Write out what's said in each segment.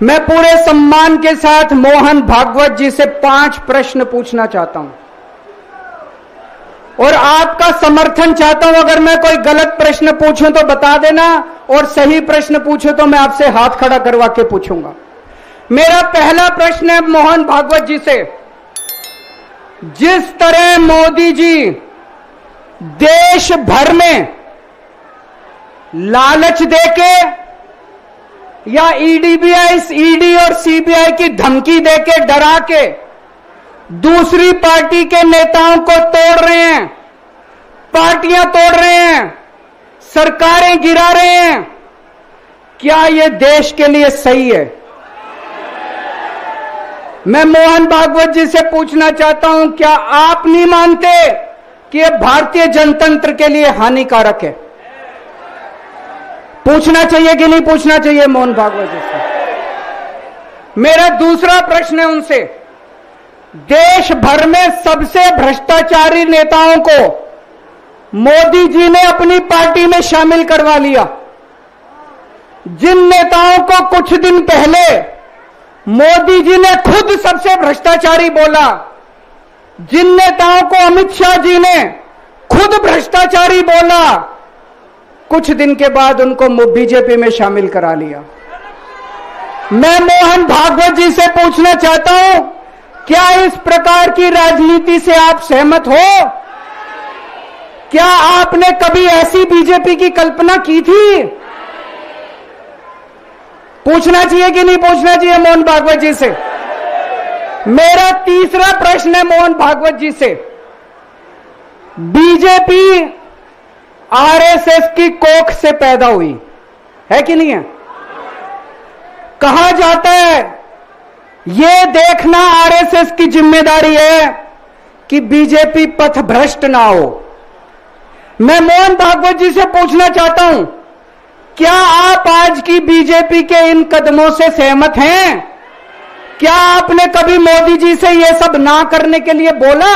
मैं पूरे सम्मान के साथ मोहन भागवत जी से 5 प्रश्न पूछना चाहता हूं और आपका समर्थन चाहता हूं। अगर मैं कोई गलत प्रश्न पूछूं तो बता देना, और सही प्रश्न पूछूं तो मैं आपसे हाथ खड़ा करवा के पूछूंगा। मेरा पहला प्रश्न है मोहन भागवत जी से। जिस तरह मोदी जी देश भर में लालच देके या ईडी और सीबीआई की धमकी देके, डरा के दूसरी पार्टी के नेताओं को तोड़ रहे हैं, पार्टियां तोड़ रहे हैं, सरकारें गिरा रहे हैं, क्या यह देश के लिए सही है? मैं मोहन भागवत जी से पूछना चाहता हूं, क्या आप नहीं मानते कि यह भारतीय जनतंत्र के लिए हानिकारक है? पूछना चाहिए कि नहीं पूछना चाहिए मोहन भागवत जी से? मेरा दूसरा प्रश्न है उनसे। देश भर में सबसे भ्रष्टाचारी नेताओं को मोदी जी ने अपनी पार्टी में शामिल करवा लिया। जिन नेताओं को कुछ दिन पहले मोदी जी ने खुद सबसे भ्रष्टाचारी बोला, जिन नेताओं को अमित शाह जी ने खुद भ्रष्टाचारी बोला, कुछ दिन के बाद उनको बीजेपी में शामिल करा लिया। मैं मोहन भागवत जी से पूछना चाहता हूं, क्या इस प्रकार की राजनीति से आप सहमत हो? क्या आपने कभी ऐसी बीजेपी की कल्पना की थी? पूछना चाहिए कि नहीं पूछना चाहिए मोहन भागवत जी से? मेरा तीसरा प्रश्न है मोहन भागवत जी से। बीजेपी आरएसएस की कोख से पैदा हुई है कि नहीं है? कहा जाता है यह देखना आरएसएस की जिम्मेदारी है कि बीजेपी पथभ्रष्ट ना हो। मैं मोहन भागवत जी से पूछना चाहता हूं, क्या आप आज की बीजेपी के इन कदमों से सहमत हैं? क्या आपने कभी मोदी जी से यह सब ना करने के लिए बोला?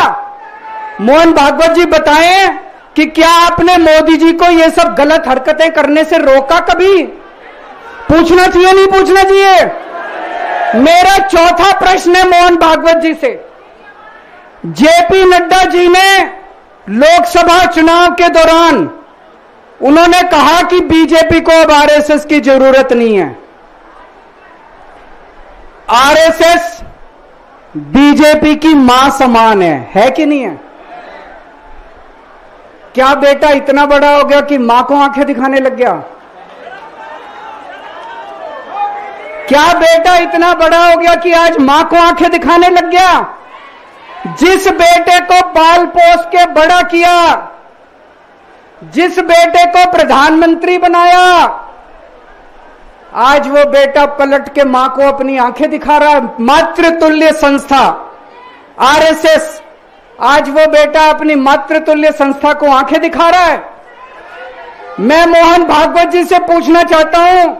मोहन भागवत जी बताएं कि क्या आपने मोदी जी को यह सब गलत हरकतें करने से रोका कभी? पूछना चाहिए नहीं पूछना चाहिए? मेरा चौथा प्रश्न है मोहन भागवत जी से। जेपी नड्डा जी ने लोकसभा चुनाव के दौरान उन्होंने कहा कि बीजेपी को अब आरएसएस की जरूरत नहीं है। आरएसएस बीजेपी की मां समान है कि नहीं है? क्या बेटा इतना बड़ा हो गया कि मां को आंखें दिखाने लग गया? क्या बेटा इतना बड़ा हो गया कि आज मां को आंखें दिखाने लग गया? जिस बेटे को पाल पोस के बड़ा किया, जिस बेटे को प्रधानमंत्री बनाया, आज वो बेटा पलट के मां को अपनी आंखें दिखा रहा है। मातृतुल्य संस्था आरएसएस, आज वो बेटा अपनी मातृतुल्य संस्था को आंखें दिखा रहा है। मैं मोहन भागवत जी से पूछना चाहता हूं,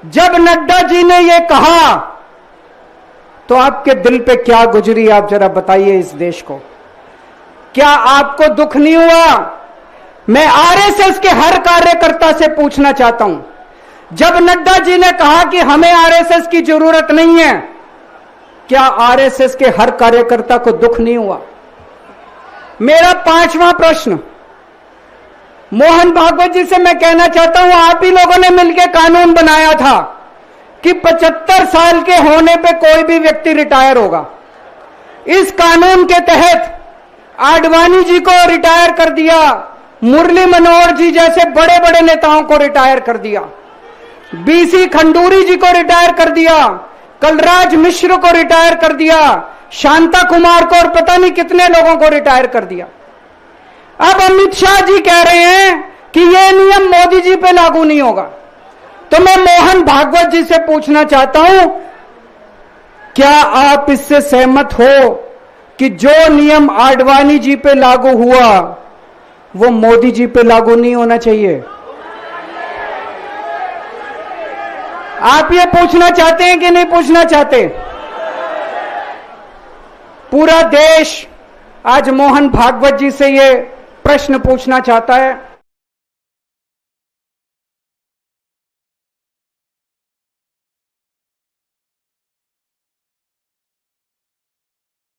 जब नड्डा जी ने ये कहा तो आपके दिल पे क्या गुजरी, आप जरा बताइए इस देश को। क्या आपको दुख नहीं हुआ? मैं आरएसएस के हर कार्यकर्ता से पूछना चाहता हूं, जब नड्डा जी ने कहा कि हमें आरएसएस की जरूरत नहीं है, क्या आरएसएस के हर कार्यकर्ता को दुख नहीं हुआ? मेरा पांचवा प्रश्न मोहन भागवत जी से मैं कहना चाहता हूं, आप ही लोगों ने मिलकर कानून बनाया था कि 75 साल के होने पे कोई भी व्यक्ति रिटायर होगा। इस कानून के तहत आडवाणी जी को रिटायर कर दिया, मुरली मनोहर जी जैसे बड़े बड़े नेताओं को रिटायर कर दिया, बीसी खंडूरी जी को रिटायर कर दिया, कलराज मिश्र को रिटायर कर दिया, शांता कुमार को और पता नहीं कितने लोगों को रिटायर कर दिया। अब अमित शाह जी कह रहे हैं कि यह नियम मोदी जी पे लागू नहीं होगा। तो मैं मोहन भागवत जी से पूछना चाहता हूं, क्या आप इससे सहमत हो कि जो नियम आडवाणी जी पे लागू हुआ वो मोदी जी पे लागू नहीं होना चाहिए? आप ये पूछना चाहते हैं कि नहीं पूछना चाहते? पूरा देश आज मोहन भागवत जी से ये प्रश्न पूछना चाहता है।